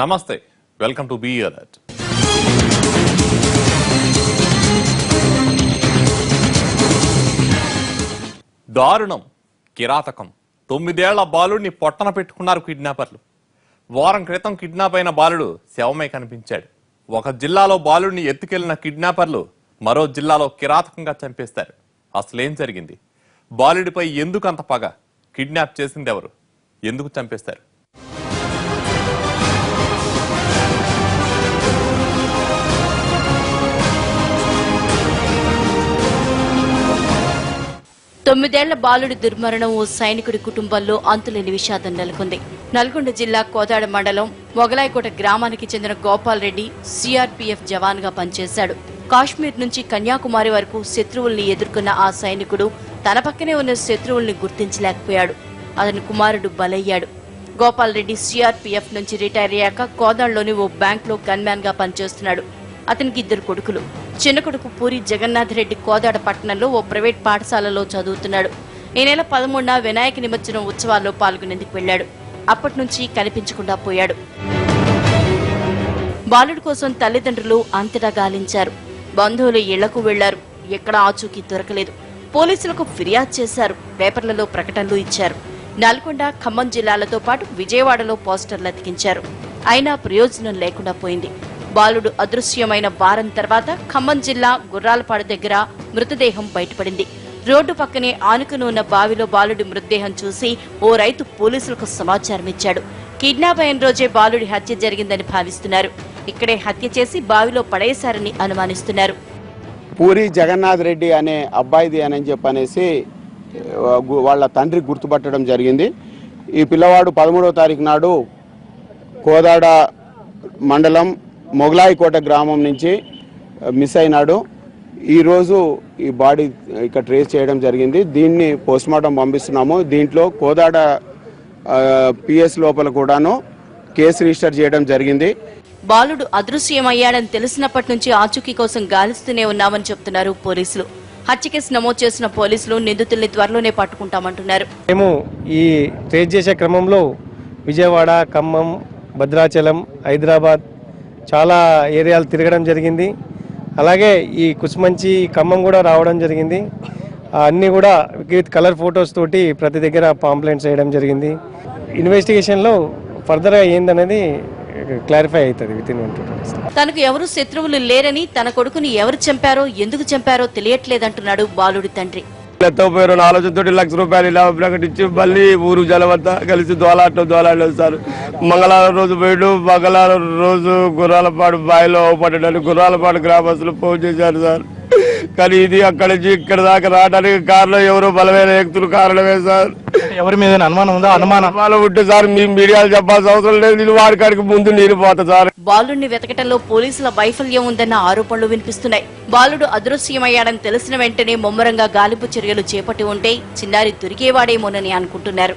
నమస్తే, welcome to be alert. దారుణం, కిరాతకం. 9 ఏళ్ల బాలుడిని పొట్టన పెట్టుకున్నారు కిడ్నాపర్లు. వారం క్రితం కిడ్నాప్ అయిన బాలుడు శవమై కనిపించాడు. ఒక జిల్లాలో బాలుడిని ఎత్తుకెళ్లిన కిడ్నాపర్లు మరో జిల్లాలో కిరాతకంగా చంపేస్తారు. అసలేం జరిగింది? బాలుడిపై ఎందుకు అంత పగ? కిడ్నాప్ చేసింది ఎవరు? ఎందుకు చంపేస్తారు? తొమ్మిదేళ్ల బాలుడి దుర్మరణం ఓ సైనికుడి కుటుంబంలో అంతులేని విషాదం నెలకొంది. నల్గొండ జిల్లా కోదాడ మండలం మొగలాయికోట గ్రామానికి చెందిన గోపాల్ రెడ్డి సిఆర్పీఎఫ్ జవాన్ గా పనిచేశాడు. కాశ్మీర్ నుంచి కన్యాకుమారి వరకు శత్రువుల్ని ఎదుర్కొన్న ఆ సైనికుడు తన పక్కనే ఉన్న శత్రువుల్ని గుర్తించలేకపోయాడు. అతని కుమారుడు బలయ్యాడు. గోపాల్ రెడ్డి సిఆర్పీఎఫ్ నుంచి రిటైర్ అయ్యాక కోదాడలోని ఓ బ్యాంక్ లో గన్మ్యాన్ గా పనిచేస్తున్నాడు. అతనికి 2 కొడుకులు. చిన్న కొడుకు పూరి జగన్నాథ్ రెడ్డి కోదాడ పట్టణంలో ఓ ప్రైవేట్ పాఠశాలలో చదువుతున్నాడు. ఈ నెల 13న వినాయక నిమజ్జనం ఉత్సవాల్లో పాల్గొనేందుకు వెళ్లాడు. అప్పటి నుంచి కనిపించకుండా పోయాడు. బాలుడి కోసం తల్లిదండ్రులు అంతటా గాలించారు. బంధువులు ఇళ్లకు వెళ్లారు. ఎక్కడా ఆచూకీ దొరకలేదు. పోలీసులకు ఫిర్యాదు చేశారు. పేపర్లలో ప్రకటనలు ఇచ్చారు. నల్గొండ, ఖమ్మం జిల్లాలతో పాటు విజయవాడలో పోస్టర్లు అతికించారు. అయినా ప్రయోజనం లేకుండా పోయింది. బాలుడు అదృశ్యమైన వారం తర్వాత ఖమ్మం జిల్లా గుర్రాలపాడు దగ్గర మృతదేహం బయటపడింది. రోడ్డు పక్కనే ఆనుకుని ఉన్న బావిలో బాలుడి మృతదేహం చూసి ఓ రైతు పోలీసులకు సమాచారం ఇచ్చాడు. కిడ్నాప్ అయిన రోజే బాలుడి హత్య జరిగిందని భావిస్తున్నారు. ఇక్కడే హత్య చేసి బావిలో పడేశారని అనుమానిస్తున్నారు. పూరి జగన్నాథ్ రెడ్డి అనే అబ్బాయిది అని చెప్పనేసి వాళ్ళ తండ్రి గుర్తుపట్టడం జరిగింది. ఈ పిల్లవాడు 13వ తారీఖు నాడు కోదాడ మండలం మొగలాయికోట గ్రామం నుంచి మిస్ అయినాడు. ఈరోజు ఈ బాడీ ఇక్కడ ట్రేస్ చేయడం జరిగింది. దీన్ని పోస్ట్మార్టం పంపిస్తున్నాము. దీంట్లో కోదాడ పిఎస్ లోపల కూడాను కేసు రిజిస్టర్ చేయడం జరిగింది. బాలుడు అదృశ్యమయ్యాడని తెలిసినప్పటి నుంచి ఆచూకీ కోసం గాలిస్తూనే ఉన్నామని చెప్తున్నారు పోలీసులు. హత్య కేసు నమోదు చేసిన పోలీసులు నిందితుల్ని త్వరలోనే పట్టుకుంటామంటున్నారు. మేము ఈ ట్రేస్ చేసే క్రమంలో విజయవాడ, ఖమ్మం, భద్రాచలం, హైదరాబాద్ చాలా ఏరియాలు తిరగడం జరిగింది. అలాగే ఈ కుస్మంచి, ఖమ్మం కూడా రావడం జరిగింది. అన్నీ కూడా విత్ కలర్ ఫొటోస్ తోటి ప్రతి దగ్గర పాంప్లెంట్స్ వేయడం జరిగింది. ఇన్వెస్టిగేషన్లో ఫర్దర్గా ఏందనేది క్లారిఫై అవుతుంది విత్ ఇన్ 1 to 2 days. తనకు ఎవరు శత్రువులు లేరని, తన కొడుకుని ఎవరు చంపారో, ఎందుకు చంపారో తెలియట్లేదంటున్నాడు బాలుడి తండ్రి. ఎత్తపోయారు ఆలోచనతో ₹1,00,000 ఇలా ప్రకటించి మళ్ళీ ఊరు జలవంతా కలిసి దోలాడలేదు సార్. మంగళవారం రోజు పోయాడు. మంగళవారం రోజు గుర్రాలపాడు బావిలో పడ్డాడు. గుర్రాలపాడు గ్రామస్తులు ఫోన్ చేశారు సార్. కానీ ఇది అక్కడి నుంచి ఇక్కడ దాకా రావడానికి కారణం ఎవరో బలమైన వ్యక్తులు కారణమే సార్. ఎవరి మీద అనుమానం ఉందా? అనుమానం ఉంటే సార్ మీ మీడియాలు చెప్పాల్సిన అవసరం లేదు. నేను వాడికాడికి ముందు నేను పోతా సార్. బాలుడిని వెతకటంలో పోలీసుల వైఫల్యం ఉందన్న ఆరోపణలు వినిపిస్తున్నాయి. బాలుడు అదృశ్యమయ్యాడని తెలిసిన వెంటనే ముమ్మరంగా గాలింపు చర్యలు చేపట్టి ఉంటే చిన్నారి దొరికేవాడేమోనని అనుకుంటున్నారు.